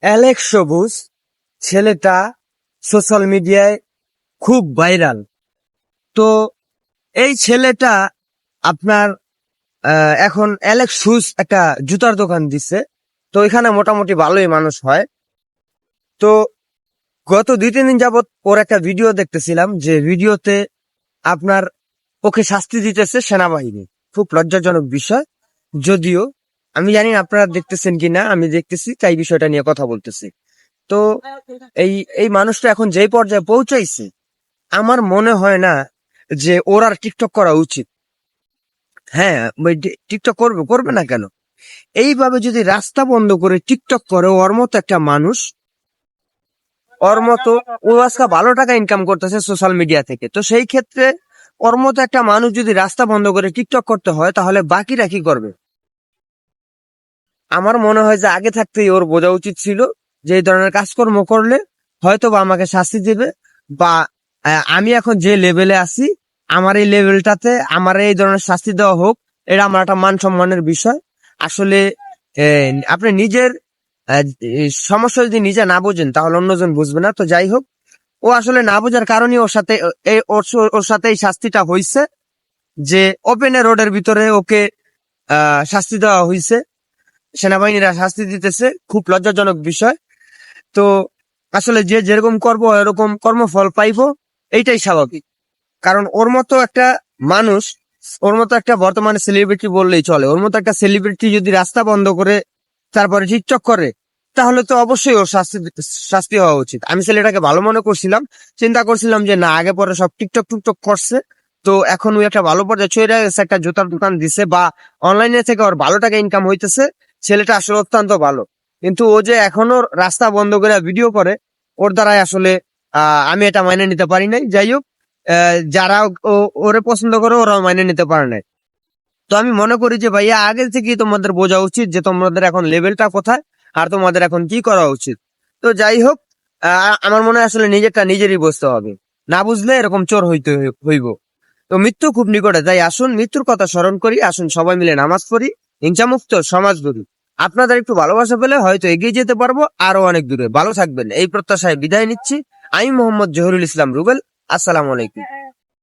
Alex সবুজ ছেলেটা social মিডিয়ায় খুব ভাইরাল। তো এই ছেলেটা আপনার এখন অ্যালেক্স শুজ একটা জুতার দোকান দিচ্ছে। তো এখানে মোটামুটি ভালোই মানুষ হয়। তো গত 2-3 দিন যাবত ওর একটা ভিডিও দেখতেছিলাম, যে ভিডিওতে আপনার ওকে শাস্তি দিতেছে সেনাবাহিনী। খুব লজ্জাজনক বিষয়। যদিও আমি জানি না আপনারা দেখতেছেন কিনা, আমি দেখতেছি তাই বিষয়টা নিয়ে কথা বলতেছি। তো এই এই মানুষটা এখন যেই পর্যায়ে পৌঁছাইছে, আমার মনে হয় না যে ওর আর টিকটক করা উচিত। হ্যাঁ, টিকটক করবে করবে না কেন? এইভাবে যদি রাস্তা বন্ধ করে টিকটক করে ওর মতো একটা মানুষ, ওর মতো ও আজকে ভালো টাকা ইনকাম করতেছে সোশ্যাল মিডিয়া থেকে, তো সেই ক্ষেত্রে ওর মতো একটা মানুষ যদি রাস্তা বন্ধ করে টিকটক করতে হয়, তাহলে বাকিরা কি করবে? আমার মনে হয় যে আগে থাকতেই ওর বোঝা উচিত ছিল যে এই ধরনের কাজকর্ম করলে হয়তো বা আমাকে শাস্তি দেবে, বা আমি এখন যে লেভেলে আছি, আমার এই লেভেলটাতে আমার এই ধরনের শাস্তি দেওয়া হোক। এটা আমার একটা মান সম্মানের বিষয়। আসলে আপনি নিজের সমস্যা যদি নিজে না বোঝেন, তাহলে অন্যজন বুঝবে না। তো যাই হোক, ও আসলে না বোঝার কারণে ওর সাথে ওর সাথে এই শাস্তিটা হয়েছে, যে ওপেন রোডের ভিতরে ওকে শাস্তি দেওয়া হয়েছে। সেনাবাহিনীরা শাস্তি দিতেছে, খুব লজ্জাজনক বিষয়। তো আসলে যে যেরকম করবো এরকম কর্মফল পাইবো, এইটাই স্বাভাবিক। কারণ ওর মতো একটা মানুষ, ওর মতো একটা বর্তমানে সেলিব্রিটি বললেই চলে, ওর মতো একটা সেলিব্রিটি যদি রাস্তা বন্ধ করে তারপরে টিকটক করে, তাহলে তো অবশ্যই ওর শাস্তি হওয়া উচিত। আমি ছেলেটাকে ভালো মনে করছিলাম, চিন্তা করছিলাম যে না, আগে পরে সব টিকটক টুকটক করছে, তো এখন ওই একটা ভালো পর্যায়ে চলে গেছে, একটা জুতার দোকান দিছে, বা অনলাইনে থেকে ওর ভালো টাকা ইনকাম হইতেছে। ছেলেটা আসলে অত্যন্ত ভালো। কিন্তু ও যে এখনো রাস্তা বন্ধ করে ভিডিও করে, ওর দ্বারাই আসলে আমি এটা মাইনে নিতে পারি নাই। যাই হোক, যারা ওরে পছন্দ করে ওরাও মাইনে নিতে পারে নাই। তো আমি মনে করি যে ভাইয়া, আগে থেকেই তোমাদের বোঝা উচিত যে তোমাদের এখন লেভেলটা কোথায়, আর তোমাদের এখন কি করা উচিত। তো যাই হোক, আমার মনে হয় আসলে নিজেরটা নিজেরই বুঝতে হবে, না বুঝলে এরকম চোর হইব। তো মৃত্যু খুব নিকটে, তাই আসুন মৃত্যুর কথা স্মরণ করি, আসুন সবাই মিলে নামাজ পড়ি, হিংসামুক্ত সমাজ গড়ি। আপনাদের একটু ভালোবাসা পেলে হয়তো এগিয়ে যেতে পারবো আরো অনেক দূরে। ভালো থাকবেন এই প্রত্যাশায় বিদায় নিচ্ছি। আমি মোহাম্মদ জহুরুল ইসলাম রুবেল। আসসালামু আলাইকুম।